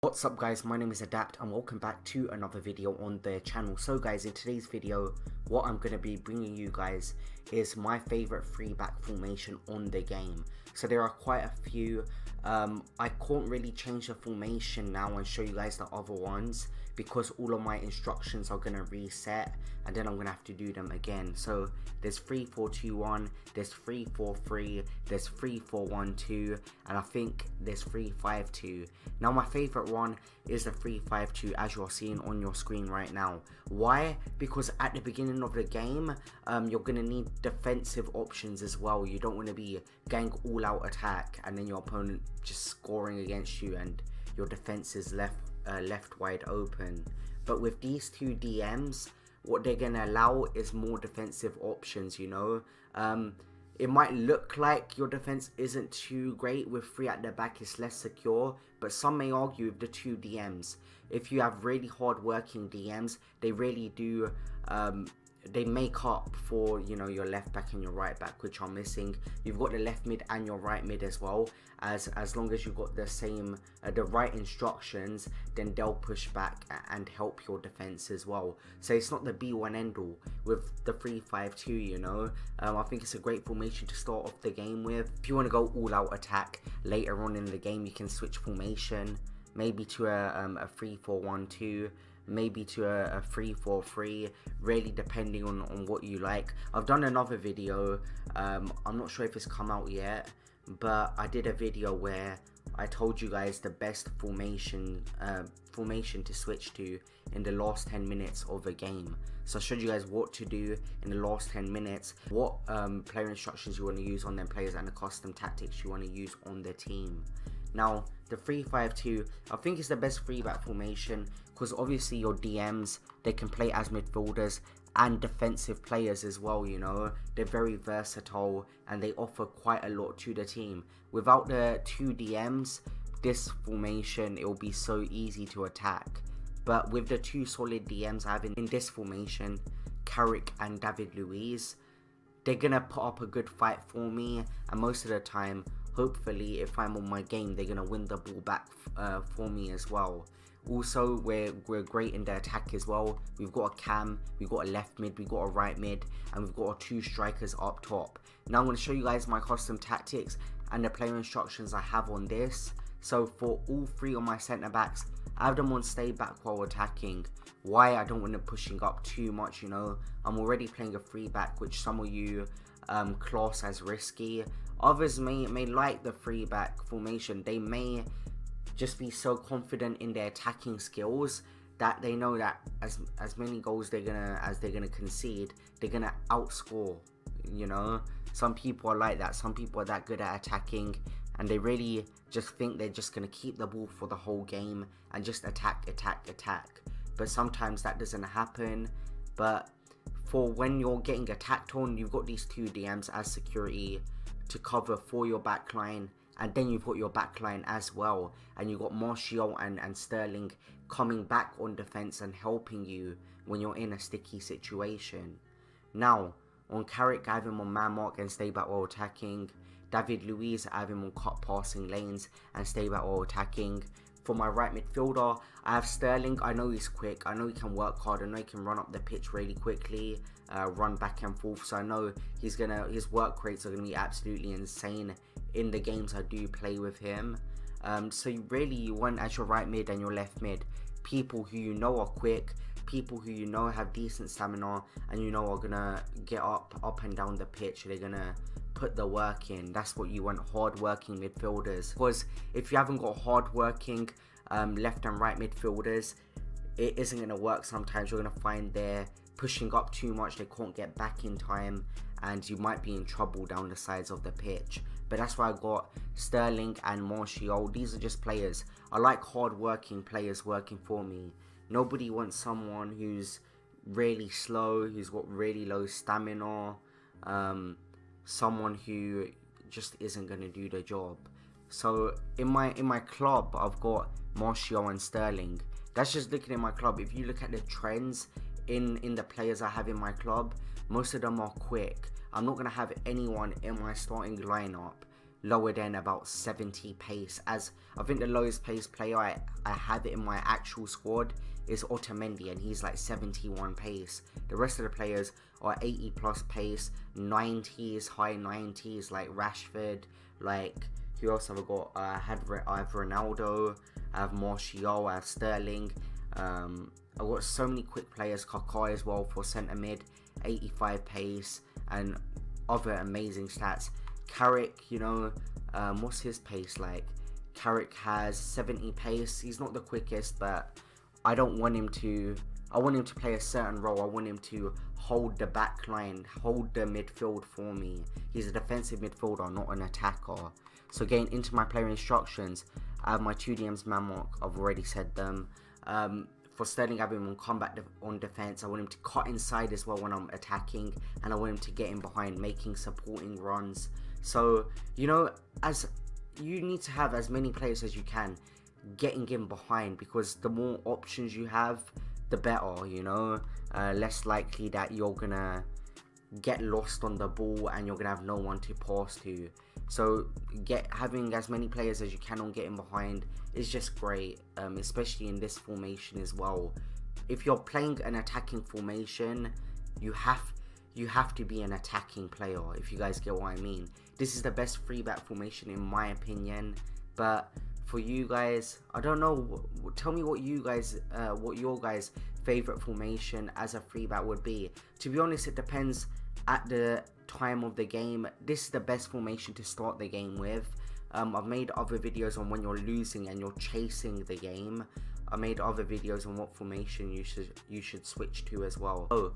What's up guys, my name is Adapt and welcome back to another video on the channel. So guys, in today's video what I'm going to be bringing you guys is my favorite 3-back formation on the game. So there are quite a few. I can't really change the formation now and show you guys the other ones because all of my instructions are going to reset and then I'm going to have to do them again. So there's 3-4-2-1, there's 3-4-3, there's 3-4-1-2, and I think there's 3-5-2. Now my favorite one is the 3-5-2 as you're seeing on your screen right now. Why? Because at the beginning of the game you're going to need defensive options as well. You don't want to be going all out attack and then your opponent just scoring against you and your defense is left wide open. But with these two DMs, what they're going to allow is more defensive options, you know. It might look like your defense isn't too great with 3 at the back, it's less secure, but some may argue with the 2 DMs. If you have really hard working DMs, they really do they make up for, you know, your left back and your right back, which are missing. You've got the left mid and your right mid as well. As long as you've got the same the right instructions, then they'll push back and help your defense as well. So it's not the be-one end-all with the 3-5-2, you know. I think it's a great formation to start off the game with. If you want to go all-out attack later on in the game, you can switch formation, maybe to a 3-4-1-2. Maybe to a 3-4-3, really depending on what you like. I've done another video, I'm not sure if it's come out yet, but I did a video where I told you guys the best formation to switch to in the last 10 minutes of a game. So I showed you guys what to do in the last 10 minutes, what player instructions you want to use on them players and the custom tactics you want to use on the team. Now, the 3-5-2, I think it's the best 3-back formation because obviously your DMs, they can play as midfielders and defensive players as well, you know. They're very versatile and they offer quite a lot to the team. Without the 2 DMs, this formation, it will be so easy to attack. But with the 2 solid DMs I have in this formation, Carrick and David Luiz, they're going to put up a good fight for me, and most of the time, hopefully, if I'm on my game, they're going to win the ball back for me as well. Also, we're great in the attack as well. We've got a cam, we've got a left mid, we've got a right mid, and we've got our 2 strikers up top. Now I'm going to show you guys my custom tactics and the player instructions I have on this. So for all 3 of my centre backs, I have them on stay back while attacking. Why? I don't want them pushing up too much, you know. I'm already playing a 3-back, which some of you class as risky. Others may like the 3-back formation. They may just be so confident in their attacking skills that they know that as many goals they're gonna concede, they're gonna outscore, you know. Some people are like that. Some people are that good at attacking and they really just think they're just gonna keep the ball for the whole game and just attack. But sometimes that doesn't happen. But for when you're getting attacked on, you've got these 2 DMs as security to cover for your backline, and then you've got your backline as well, and you've got Martial and Sterling coming back on defense and helping you when you're in a sticky situation. Now on Carrick, I have him on man mark and stay back while attacking. David Luiz, I have him on cut passing lanes and stay back while attacking. For my right midfielder, I have Sterling. I know he's quick, I know he can work hard, I know he can run up the pitch really quickly, run back and forth, so I know his work rates are going to be absolutely insane in the games I do play with him. So you want as your right mid and your left mid people who you know are quick, people who you know have decent stamina and you know are going to get up and down the pitch. They're going to put the work in. That's what you want, hard working midfielders. Because if you haven't got hard working left and right midfielders, it isn't going to work. Sometimes you're going to find they're pushing up too much, they can't get back in time, and you might be in trouble down the sides of the pitch. But that's why I got Sterling and Martial. These are just players. I like hard working players working for me. Nobody wants someone who's really slow, who's got really low stamina, someone who just isn't going to do the job. So in my club, I've got Martial and Sterling. That's just looking at my club. If you look at the trends in the players I have in my club, most of them are quick. I'm not going to have anyone in my starting lineup lower than about 70 pace, as I think the lowest pace player I have it in my actual squad is Otamendi, and he's like 71 pace. The rest of the players are 80 plus pace, 90s, high 90s, like Rashford, like who else have I got? I have Ronaldo, I have Martial, I have Sterling. I've got so many quick players, Kaká as well for centre mid, 85 pace, and other amazing stats. Carrick, you know, what's his pace like? Carrick has 70 pace. He's not the quickest, but I don't want him to. I want him to play a certain role. I want him to hold the back line, hold the midfield for me. He's a defensive midfielder, not an attacker. So getting into my player instructions, I have my 2 DMs man mark. I've already said them. For Sterling, I have him on combat on defense. I want him to cut inside as well when I'm attacking, and I want him to get in behind, making supporting runs. So, you know, as you need to have as many players as you can getting in behind, because the more options you have, the better, you know. Less likely that you're gonna get lost on the ball and you're gonna have no one to pass to. So having as many players as you can on getting behind is just great, especially in this formation as well. If you're playing an attacking formation, you have to be an attacking player, if you guys get what I mean. This is the best 3-back formation in my opinion, but for you guys, I don't know, tell me what your guys favorite formation as a 3-back would be. To be honest, it depends at the time of the game. This is the best formation to start the game with. I've made other videos on when you're losing and you're chasing the game. I made other videos on what formation you should switch to as well. So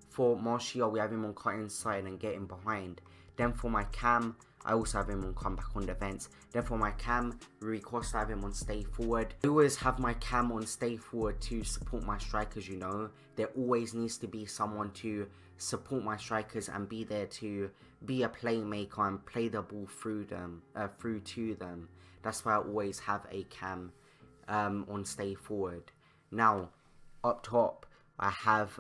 for Martial, we have him on cut inside and getting behind. Then for my cam, I also have him on comeback on defense. Then for my cam, Rui Costa, I have him on stay forward. I always have my cam on stay forward to support my strikers, you know. There always needs to be someone to support my strikers and be there to be a playmaker and play the ball through to them. That's why I always have a cam on stay forward. Now, up top, I have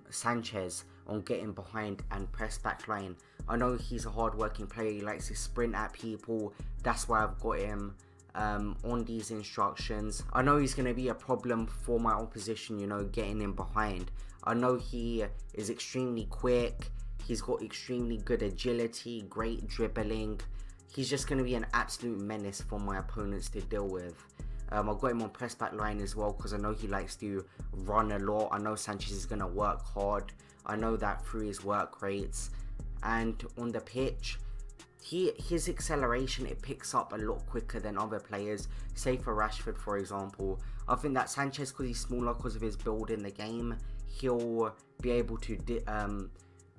Sanchez on getting behind and press back line. I know he's a hard-working player. He likes to sprint at people. That's why I've got him on these instructions. I know he's going to be a problem for my opposition, you know, getting in behind. I know he is extremely quick. He's got extremely good agility, great dribbling. He's just going to be an absolute menace for my opponents to deal with. I've got him on press back line as well because I know he likes to run a lot. I know Sanchez is going to work hard. I know that through his work rates. And on the pitch, his acceleration, it picks up a lot quicker than other players. Say for Rashford, for example. I think that Sanchez, because he's smaller, because of his build in the game, he'll be able to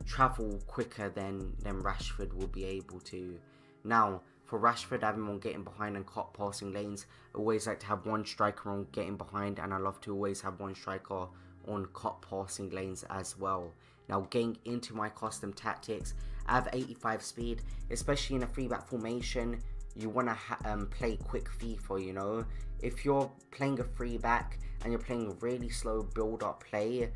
travel quicker than Rashford will be able to. Now, for Rashford, I have him on getting behind and cut passing lanes. I always like to have one striker on getting behind, and I love to always have one striker on cut passing lanes as well. Now, getting into my custom tactics, I have 85 speed, especially in a 3-back formation. You want to play quick FIFA, you know. If you're playing a 3-back and you're playing a really slow build-up play,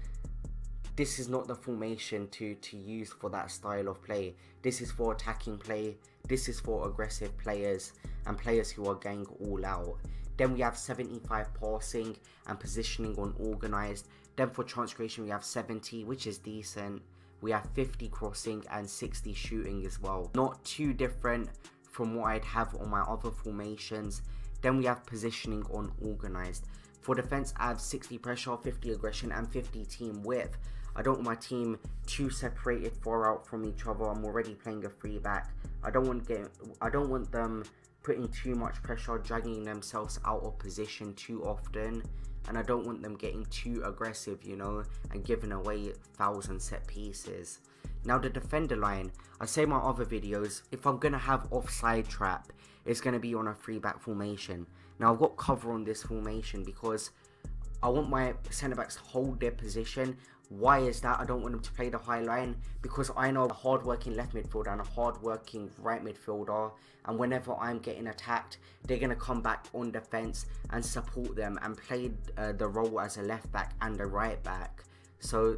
this is not the formation to use for that style of play. This is for attacking play. This is for aggressive players and players who are going all out. Then we have 75 passing and positioning on organised. Then for chance creation we have 70, which is decent. We have 50 crossing and 60 shooting as well. Not too different from what I'd have on my other formations. Then we have positioning on organised. For defense, I have 60 pressure, 50 aggression and 50 team width. I don't want my team too separated far out from each other. I'm already playing a 3-back. I don't want them putting too much pressure, dragging themselves out of position too often. And I don't want them getting too aggressive, you know, and giving away fouls and set pieces. Now the defender line, I say in my other videos, if I'm going to have offside trap, it's going to be on a 3-back formation. Now I've got cover on this formation because I want my centre backs to hold their position. Why is that? I don't want them to play the high line because I know a hard-working left midfielder and a hard-working right midfielder, and whenever I'm getting attacked, they're going to come back on defence and support them and play the role as a left back and a right back. So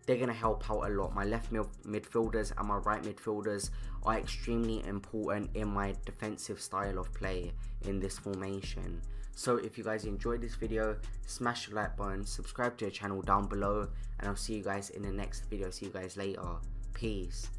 they're going to help out a lot. My left midfielders and my right midfielders are extremely important in my defensive style of play in this formation. So if you guys enjoyed this video, smash the like button, subscribe to the channel down below, and I'll see you guys in the next video. See you guys later. Peace.